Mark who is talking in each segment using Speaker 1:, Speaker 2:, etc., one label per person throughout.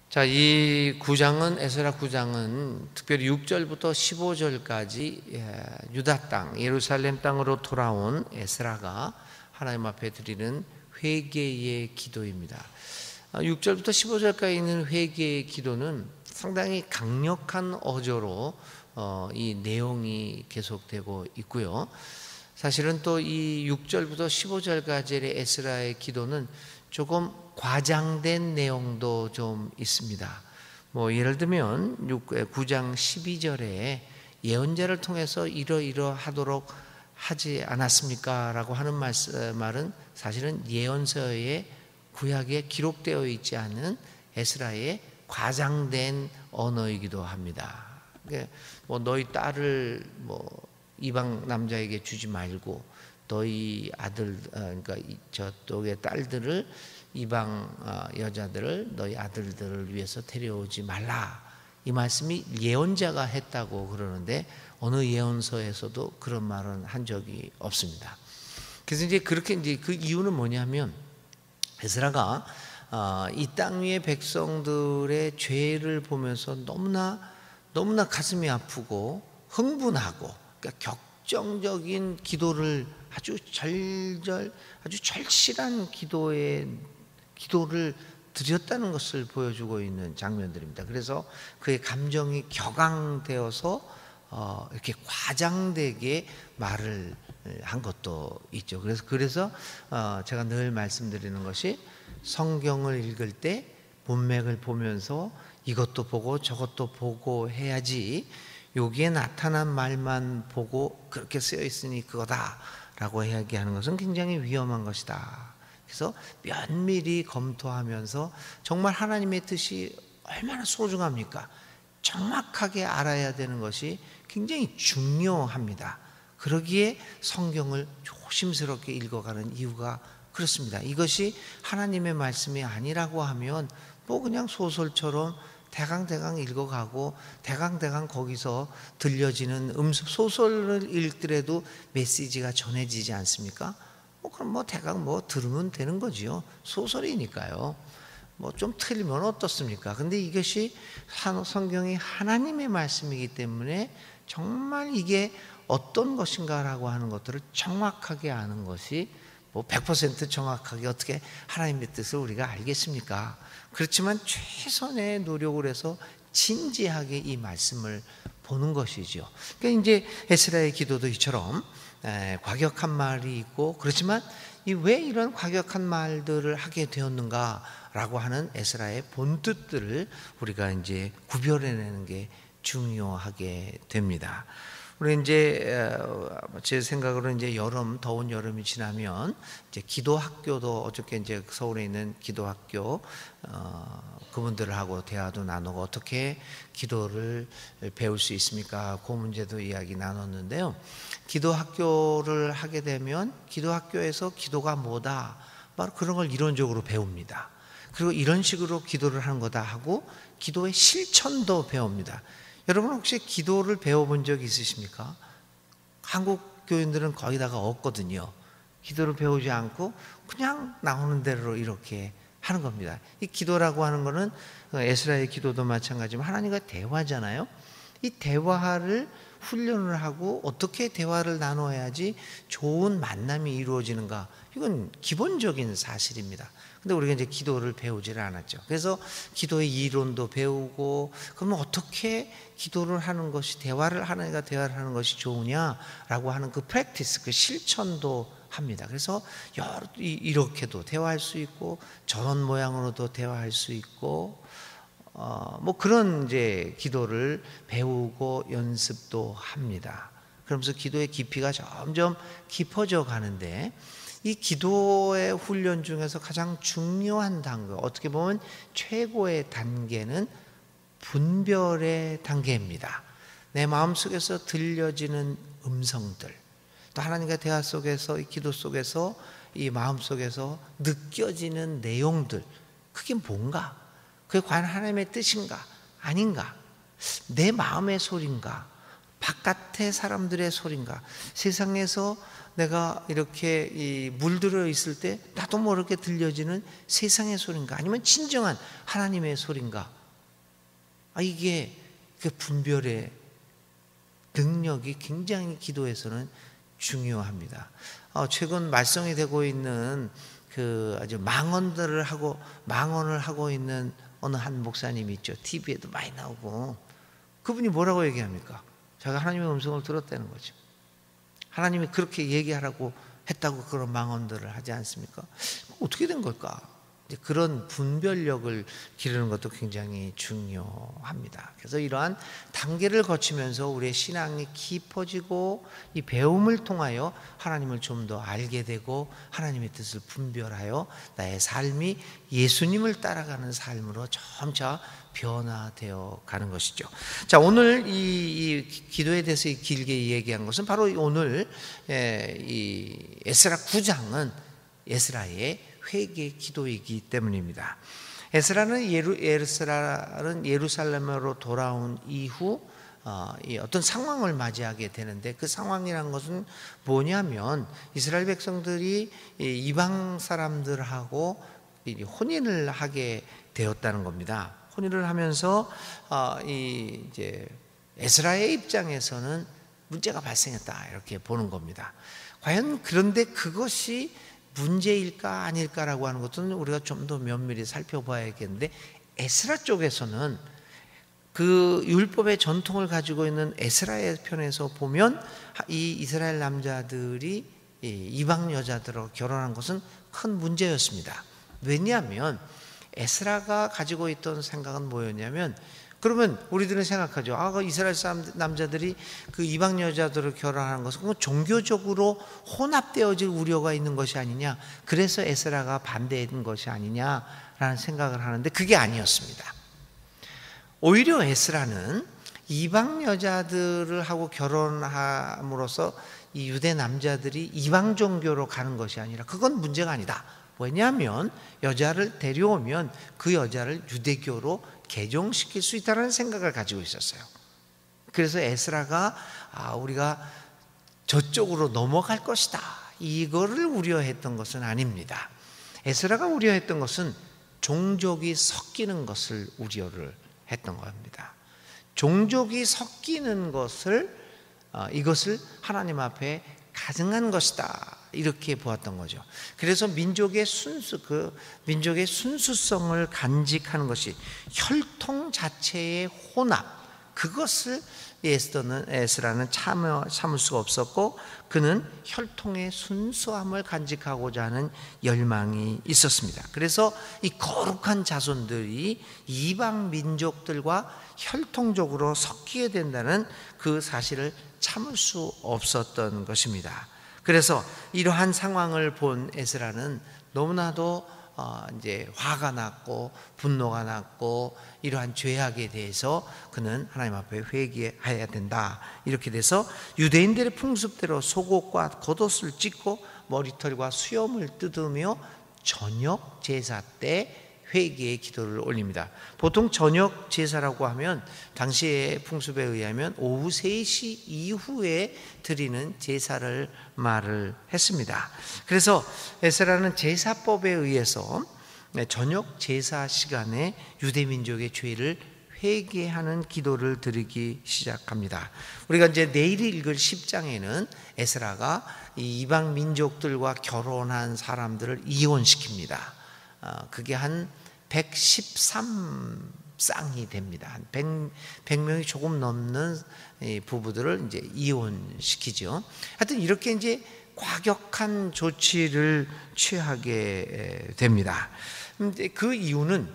Speaker 1: 자, 이 구장은 에스라 9장은 특별히 6절부터 15절까지 유다 땅, 예루살렘 땅으로 돌아온 에스라가 하나님 앞에 드리는 회개의 기도입니다. 6절부터 15절까지 있는 회개의 기도는 상당히 강력한 어조로 이 내용이 계속되고 있고요. 사실은 또 이 6절부터 15절까지의 에스라의 기도는 조금 과장된 내용도 좀 있습니다. 예를 들면 9장 12절에 예언자를 통해서 이러하도록 하지 않았습니까? 라고 하는 말은 사실은 예언서에 구약에 기록되어 있지 않은 에스라의 과장된 언어이기도 합니다. 너희 딸을 이방 남자에게 주지 말고 너희 아들, 그러니까 저쪽의 딸들을 이방 여자들을 너희 아들들을 위해서 데려오지 말라. 이 말씀이 예언자가 했다고 그러는데 어느 예언서에서도 그런 말은 한 적이 없습니다. 그래서 그렇게 그 이유는 뭐냐면 에스라가 이 땅 위의 백성들의 죄를 보면서 너무나 가슴이 아프고 흥분하고, 그러니까 격정적인 기도를 아주 절실한 기도를 드렸다는 것을 보여주고 있는 장면들입니다. 그래서 그의 감정이 격앙되어서 이렇게 과장되게 말을 한 것도 있죠. 그래서 제가 늘 말씀드리는 것이 성경을 읽을 때 문맥을 보면서 이것도 보고 저것도 보고 해야지 여기에 나타난 말만 보고 그렇게 쓰여 있으니 그거다라고 이야기하는 것은 굉장히 위험한 것이다. 그래서 면밀히 검토하면서 정말 하나님의 뜻이 얼마나 소중합니까? 정확하게 알아야 되는 것이 굉장히 중요합니다. 그러기에 성경을 조심스럽게 읽어가는 이유가 그렇습니다. 이것이 하나님의 말씀이 아니라고 하면 그냥 소설처럼 대강 읽어가고 대강 거기서 들려지는 소설을 읽더라도 메시지가 전해지지 않습니까? 그럼 대강 들으면 되는 거지요. 소설이니까요. 좀 틀리면 어떻습니까? 근데 이것이 성경이 하나님의 말씀이기 때문에 정말 이게 어떤 것인가라고 하는 것들을 정확하게 아는 것이 100% 정확하게 어떻게 하나님의 뜻을 우리가 알겠습니까? 그렇지만 최선의 노력을 해서 진지하게 이 말씀을 보는 것이죠. 그러니까 이제 에스라의 기도도 이처럼 과격한 말이 있고, 그렇지만 왜 이런 과격한 말들을 하게 되었는가라고 하는 에스라의 본뜻들을 우리가 이제 구별해내는 게 중요하게 됩니다. 우리 제 생각으로 더운 여름이 지나면 기도 학교도 어저께 서울에 있는 기도학교 그분들하고 대화도 나누고 어떻게 기도를 배울 수 있습니까? 그 문제도 이야기 나눴는데요. 기도 학교를 하게 되면 기도학교에서 기도가 뭐다, 바로 그런 걸 이론적으로 배웁니다. 그리고 이런 식으로 기도를 하는 거다 하고 기도의 실천도 배웁니다. 여러분 혹시 기도를 배워본 적 있으십니까? 한국 교인들은 거의 다가 없거든요. 기도를 배우지 않고 그냥 나오는 대로 이렇게 하는 겁니다. 이 기도라고 하는 거는 에스라의 기도도 마찬가지지만 하나님과 대화잖아요. 이 대화를 훈련을 하고 어떻게 대화를 나눠야지 좋은 만남이 이루어지는가, 이건 기본적인 사실입니다. 근데 우리가 기도를 배우지를 않았죠. 그래서 기도의 이론도 배우고, 그러면 어떻게 기도를 하는 것이, 하나님과 대화를 하는 것이 좋으냐라고 하는 그 프랙티스, 그 실천도 합니다. 그래서 이렇게도 대화할 수 있고, 저런 모양으로도 대화할 수 있고, 그런 기도를 배우고 연습도 합니다. 그러면서 기도의 깊이가 점점 깊어져 가는데, 이 기도의 훈련 중에서 가장 중요한 단계, 어떻게 보면 최고의 단계는 분별의 단계입니다. 내 마음속에서 들려지는 음성들, 또 하나님과 대화 속에서, 이 기도 속에서, 이 마음속에서 느껴지는 내용들, 그게 뭔가? 그게 과연 하나님의 뜻인가? 아닌가? 내 마음의 소리인가? 바깥의 사람들의 소리인가? 세상에서 내가 이렇게 물들어 있을 때 나도 모르게 들려지는 세상의 소리인가? 아니면 진정한 하나님의 소리인가? 이게 그 분별의 능력이 굉장히 기도에서는 중요합니다. 최근 말썽이 되고 있는 그 아주 망언을 하고 있는 어느 한 목사님이 있죠. TV에도 많이 나오고, 그분이 뭐라고 얘기합니까? 자기가 하나님의 음성을 들었다는 거죠. 하나님이 그렇게 얘기하라고 했다고 그런 망언들을 하지 않습니까? 어떻게 된 걸까? 그런 분별력을 기르는 것도 굉장히 중요합니다. 그래서 이러한 단계를 거치면서 우리의 신앙이 깊어지고 이 배움을 통하여 하나님을 좀 더 알게 되고 하나님의 뜻을 분별하여 나의 삶이 예수님을 따라가는 삶으로 점차 변화되어 가는 것이죠. 자, 오늘 이 기도에 대해서 길게 얘기한 것은 바로 오늘 이 에스라 9장은 에스라의 회개 기도이기 때문입니다. 에스라는 예루살렘으로 돌아온 이후 어떤 상황을 맞이하게 되는데, 그 상황이란 것은 뭐냐면 이스라엘 백성들이 이방 사람들하고 혼인을 하게 되었다는 겁니다. 혼인을 하면서 이제 에스라의 입장에서는 문제가 발생했다, 이렇게 보는 겁니다. 과연 그런데 그것이 문제일까 아닐까라고 하는 것은 우리가 좀 더 면밀히 살펴봐야겠는데, 에스라 쪽에서는 그 율법의 전통을 가지고 있는 에스라의 편에서 보면 이 이스라엘 남자들이 이방 여자들하고 결혼한 것은 큰 문제였습니다. 왜냐하면 에스라가 가지고 있던 생각은 뭐였냐면, 그러면 우리들은 생각하죠. 그 이스라엘 남자들이 그 이방 여자들을 결혼하는 것은 종교적으로 혼합되어질 우려가 있는 것이 아니냐, 그래서 에스라가 반대한 것이 아니냐라는 생각을 하는데, 그게 아니었습니다. 오히려 에스라는 이방 여자들을 하고 결혼함으로써 이 유대 남자들이 이방 종교로 가는 것이 아니라 그건 문제가 아니다. 왜냐하면 여자를 데려오면 그 여자를 유대교로 개종시킬 수 있다는 생각을 가지고 있었어요. 그래서 에스라가 우리가 저쪽으로 넘어갈 것이다, 이거를 우려했던 것은 아닙니다. 에스라가 우려했던 것은 종족이 섞이는 것을 우려를 했던 겁니다. 종족이 섞이는 것을 이것을 하나님 앞에 가증한 것이다, 이렇게 보았던 거죠. 그래서 민족의 순수성을 간직하는 것이 혈통 자체의 혼합, 그것을 에스라는 참을 수가 없었고, 그는 혈통의 순수함을 간직하고자 하는 열망이 있었습니다. 그래서 이 거룩한 자손들이 이방 민족들과 혈통적으로 섞이게 된다는 그 사실을 참을 수 없었던 것입니다. 그래서 이러한 상황을 본 에스라는 너무나도 이제 화가 났고 분노가 났고, 이러한 죄악에 대해서 그는 하나님 앞에 회개해야 된다, 이렇게 돼서 유대인들의 풍습대로 속옷과 겉옷을 찢고 머리털과 수염을 뜯으며 저녁 제사 때 회개의 기도를 올립니다. 보통 저녁 제사라고 하면 당시의 풍습에 의하면 오후 3시 이후에 드리는 제사를 말을 했습니다. 그래서 에스라는 제사법에 의해서 저녁 제사 시간에 유대민족의 죄를 회개하는 기도를 드리기 시작합니다. 우리가 이제 내일 읽을 10장에는 에스라가 이방 민족들과 결혼한 사람들을 이혼시킵니다. 그게 한 113쌍이 됩니다. 한 100명이 조금 넘는 부부들을 이제 이혼시키죠. 하여튼 이렇게 이제 과격한 조치를 취하게 됩니다. 그 이유는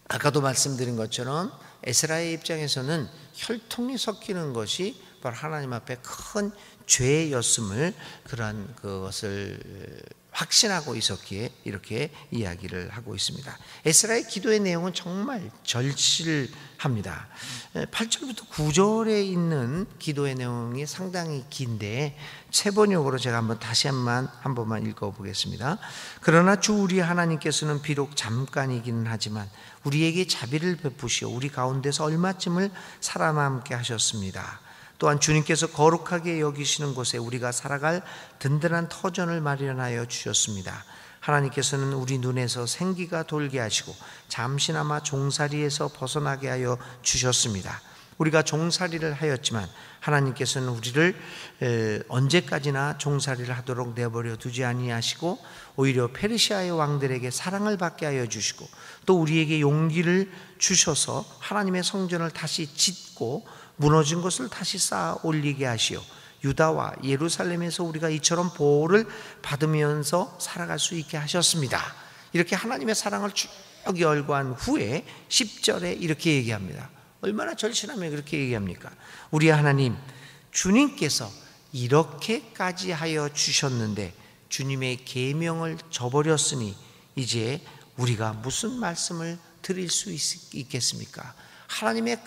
Speaker 1: 아까도 말씀드린 것처럼 에스라의 입장에서는 혈통이 섞이는 것이 바로 하나님 앞에 큰 죄였음을, 그러한 그것을 확신하고 있었기에 이렇게 이야기를 하고 있습니다. 에스라의 기도의 내용은 정말 절실합니다. 8절부터 9절에 있는 기도의 내용이 상당히 긴데 세번역으로 제가 다시 한 번만 읽어보겠습니다. 그러나 주 우리 하나님께서는 비록 잠깐이기는 하지만 우리에게 자비를 베푸시어 우리 가운데서 얼마쯤을 살아남게 하셨습니다. 또한 주님께서 거룩하게 여기시는 곳에 우리가 살아갈 든든한 터전을 마련하여 주셨습니다. 하나님께서는 우리 눈에서 생기가 돌게 하시고 잠시나마 종살이에서 벗어나게 하여 주셨습니다. 우리가 종살이를 하였지만 하나님께서는 우리를 언제까지나 종살이를 하도록 내버려 두지 아니하시고 오히려 페르시아의 왕들에게 사랑을 받게 하여 주시고 또 우리에게 용기를 주셔서 하나님의 성전을 다시 짓고 무너진 것을 다시 쌓아 올리게 하시어 유다와 예루살렘에서 우리가 이처럼 보호를 받으면서 살아갈 수 있게 하셨습니다. 이렇게 하나님의 사랑을 쭉 열거한 후에 10절에 이렇게 얘기합니다. 얼마나 절실하면 그렇게 얘기합니까? 우리 하나님 주님께서 이렇게까지 하여 주셨는데 주님의 계명을 저버렸으니 이제 우리가 무슨 말씀을 드릴 수 있겠습니까? 하나님의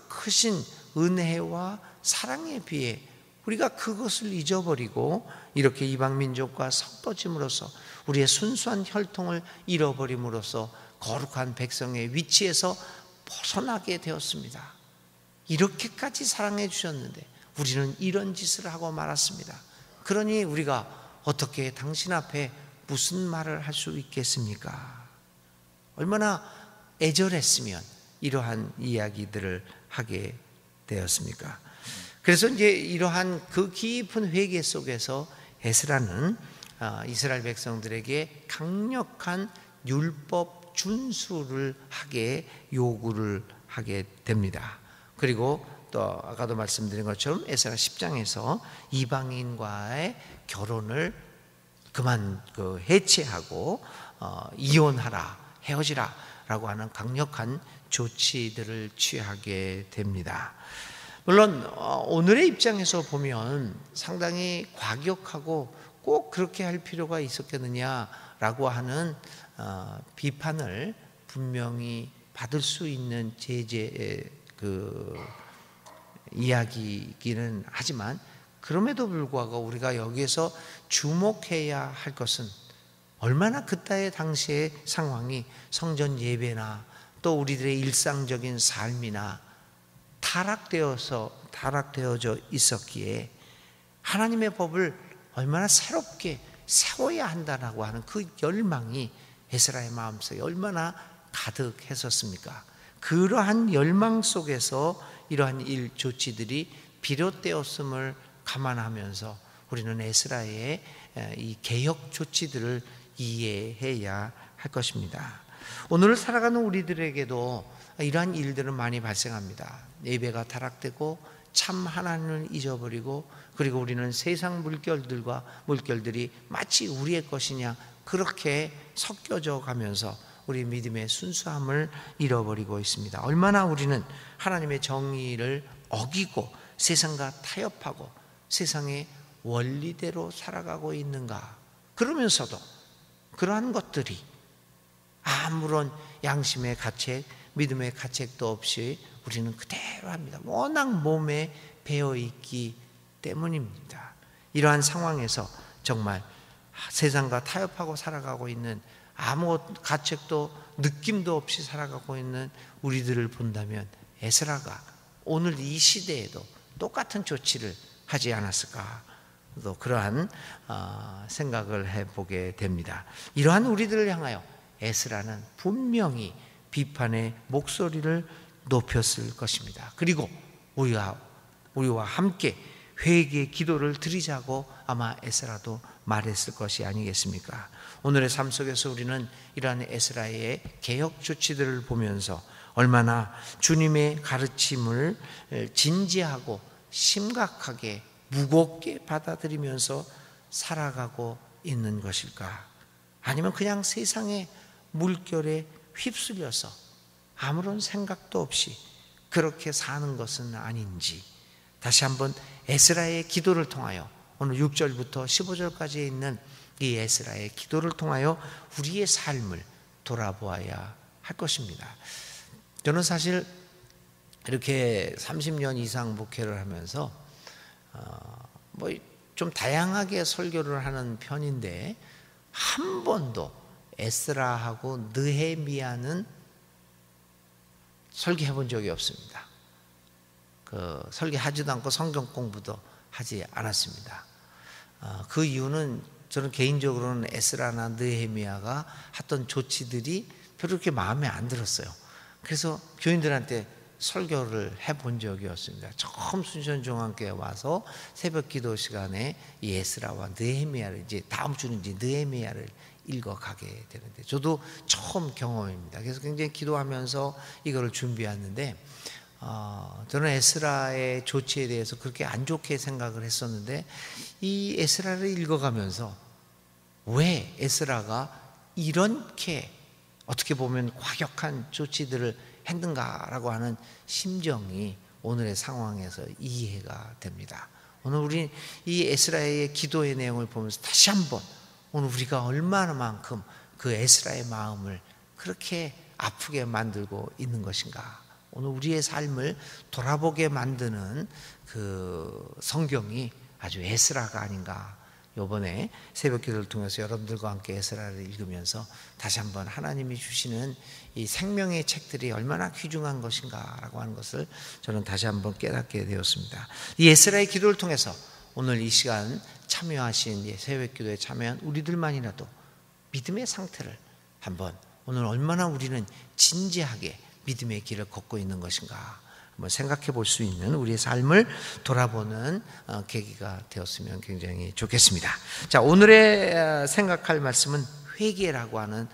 Speaker 1: 크신 은혜와 사랑에 비해 우리가 그것을 잊어버리고 이렇게 이방 민족과 섞어짐으로써 우리의 순수한 혈통을 잃어버림으로써 거룩한 백성의 위치에서 벗어나게 되었습니다. 이렇게까지 사랑해 주셨는데 우리는 이런 짓을 하고 말았습니다. 그러니 우리가 어떻게 당신 앞에 무슨 말을 할 수 있겠습니까? 얼마나 애절했으면 이러한 이야기들을 하게 되었습니까? 그래서 이제 이러한 그 깊은 회개 속에서 에스라는 이스라엘 백성들에게 강력한 율법 준수를 하게 요구를 하게 됩니다. 그리고 또 아까도 말씀드린 것처럼 에스라 10장에서 이방인과의 결혼을 그만 해체하고 이혼하라, 헤어지라 라고 하는 강력한 조치들을 취하게 됩니다. 물론 오늘의 입장에서 보면 상당히 과격하고 꼭 그렇게 할 필요가 있었겠느냐라고 하는 비판을 분명히 받을 수 있는 이야기이기는 하지만 그럼에도 불구하고 우리가 여기에서 주목해야 할 것은 얼마나 그때의 당시의 상황이 성전 예배나 또 우리들의 일상적인 삶이나 타락되어져 있었기에 하나님의 법을 얼마나 새롭게 세워야 한다라고 하는 그 열망이 에스라의 마음속에 얼마나 가득했었습니까? 그러한 열망 속에서 이러한 조치들이 비롯되었음을 감안하면서 우리는 에스라의 이 개혁 조치들을 이해해야 할 것입니다. 오늘 살아가는 우리들에게도 이러한 일들은 많이 발생합니다. 예배가 타락되고 참 하나님을 잊어버리고 그리고 우리는 세상 물결들이 마치 우리의 것이냐 그렇게 섞여져 가면서 우리 믿음의 순수함을 잃어버리고 있습니다. 얼마나 우리는 하나님의 정의를 어기고 세상과 타협하고 세상의 원리대로 살아가고 있는가. 그러면서도 그러한 것들이 아무런 양심의 가책, 믿음의 가책도 없이 우리는 그대로 합니다. 워낙 몸에 배어있기 때문입니다. 이러한 상황에서 정말 세상과 타협하고 살아가고 있는 아무 가책도 느낌도 없이 살아가고 있는 우리들을 본다면 에스라가 오늘 이 시대에도 똑같은 조치를 하지 않았을까? 또 그러한 생각을 해보게 됩니다. 이러한 우리들을 향하여 에스라는 분명히 비판의 목소리를 높였을 것입니다. 그리고 우리와 함께 회개의 기도를 드리자고 아마 에스라도 말했을 것이 아니겠습니까? 오늘의 삶 속에서 우리는 이러한 에스라의 개혁 조치들을 보면서 얼마나 주님의 가르침을 진지하고 심각하게 무겁게 받아들이면서 살아가고 있는 것일까? 아니면 그냥 세상의 물결에 휩쓸려서 아무런 생각도 없이 그렇게 사는 것은 아닌지 다시 한번 에스라의 기도를 통하여 오늘 6절부터 15절까지 있는 이 에스라의 기도를 통하여 우리의 삶을 돌아보아야 할 것입니다. 저는 사실 이렇게 30년 이상 목회를 하면서 좀 다양하게 설교를 하는 편인데 한 번도 에스라하고 느헤미야는 설교해 본 적이 없습니다. 설교하지도 않고 성경 공부도 하지 않았습니다. 그 이유는 저는 개인적으로는 에스라나 느헤미야가 했던 조치들이 별로 그렇게 마음에 안 들었어요. 그래서 교인들한테 설교를 해본 적이 없습니다. 처음 순천중앙교회 와서 새벽 기도 시간에 이 에스라와 느헤미야를, 이제 다음 주는 이제 느헤미야를 읽어가게 되는데, 저도 처음 경험입니다. 그래서 굉장히 기도하면서 이거를 준비했는데, 저는 에스라의 조치에 대해서 그렇게 안 좋게 생각을 했었는데, 이 에스라를 읽어가면서 왜 에스라가 이렇게 어떻게 보면 과격한 조치들을 했는가라고 하는 심정이 오늘의 상황에서 이해가 됩니다. 오늘 우리 이 에스라의 기도의 내용을 보면서 다시 한번 오늘 우리가 얼마나만큼 그 에스라의 마음을 그렇게 아프게 만들고 있는 것인가, 오늘 우리의 삶을 돌아보게 만드는 그 성경이 아주 에스라가 아닌가. 이번에 새벽 기도를 통해서 여러분들과 함께 에스라를 읽으면서 다시 한번 하나님이 주시는 이 생명의 책들이 얼마나 귀중한 것인가라고 하는 것을 저는 다시 한번 깨닫게 되었습니다. 이 에스라의 기도를 통해서 오늘 이 시간 참여하신, 새벽 기도에 참여한 우리들만이라도 믿음의 상태를 한번, 오늘 얼마나 우리는 진지하게 믿음의 길을 걷고 있는 것인가 한번 생각해 볼 수 있는, 우리의 삶을 돌아보는 계기가 되었으면 굉장히 좋겠습니다. 자, 오늘의 생각할 말씀은 회개라고 하는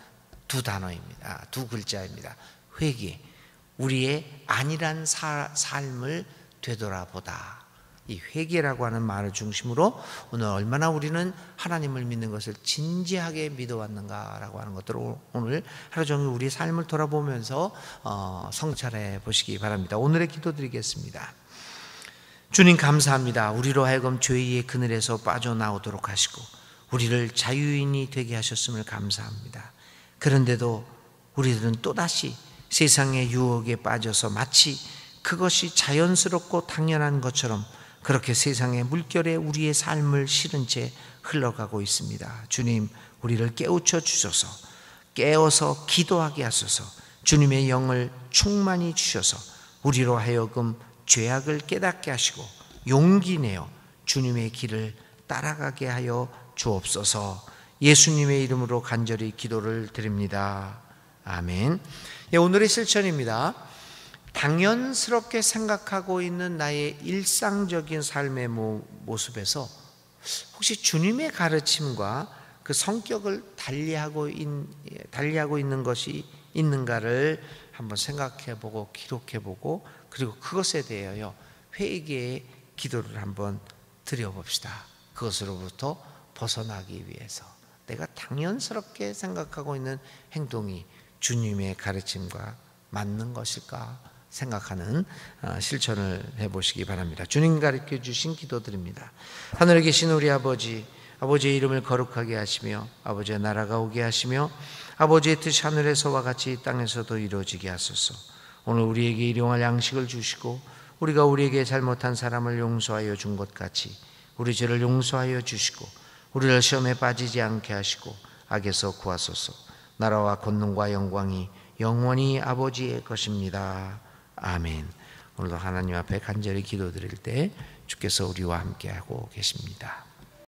Speaker 1: 두 단어입니다. 두 글자입니다. 회개. 우리의 안일한 삶을 되돌아보다. 이 회개라고 하는 말을 중심으로 오늘 얼마나 우리는 하나님을 믿는 것을 진지하게 믿어왔는가라고 하는 것들을 오늘 하루 종일 우리의 삶을 돌아보면서 성찰해 보시기 바랍니다. 오늘의 기도드리겠습니다. 주님 감사합니다. 우리로 하여금 죄의 그늘에서 빠져나오도록 하시고 우리를 자유인이 되게 하셨음을 감사합니다. 그런데도 우리들은 또다시 세상의 유혹에 빠져서 마치 그것이 자연스럽고 당연한 것처럼 그렇게 세상의 물결에 우리의 삶을 실은 채 흘러가고 있습니다. 주님, 우리를 깨우쳐 주셔서, 깨어서 기도하게 하소서. 주님의 영을 충만히 주셔서 우리로 하여금 죄악을 깨닫게 하시고 용기 내어 주님의 길을 따라가게 하여 주옵소서. 예수님의 이름으로 간절히 기도를 드립니다. 아멘. 오늘의 실천입니다. 당연스럽게 생각하고 있는 나의 일상적인 삶의 모습에서 혹시 주님의 가르침과 그 성격을 달리하고 있는 것이 있는가를 한번 생각해보고 기록해보고, 그리고 그것에 대하여 회개의 기도를 한번 드려봅시다. 그것으로부터 벗어나기 위해서 내가 당연스럽게 생각하고 있는 행동이 주님의 가르침과 맞는 것일까 생각하는 실천을 해보시기 바랍니다. 주님 가르쳐 주신 기도드립니다. 하늘에 계신 우리 아버지, 아버지의 이름을 거룩하게 하시며 아버지의 나라가 오게 하시며 아버지의 뜻이 하늘에서와 같이 땅에서도 이루어지게 하소서. 오늘 우리에게 일용할 양식을 주시고 우리가 우리에게 잘못한 사람을 용서하여 준 것 같이 우리 죄를 용서하여 주시고 우리를 시험에 빠지지 않게 하시고 악에서 구하소서. 나라와 권능과 영광이 영원히 아버지의 것입니다. 아멘. 오늘도 하나님 앞에 간절히 기도드릴 때 주께서 우리와 함께하고 계십니다.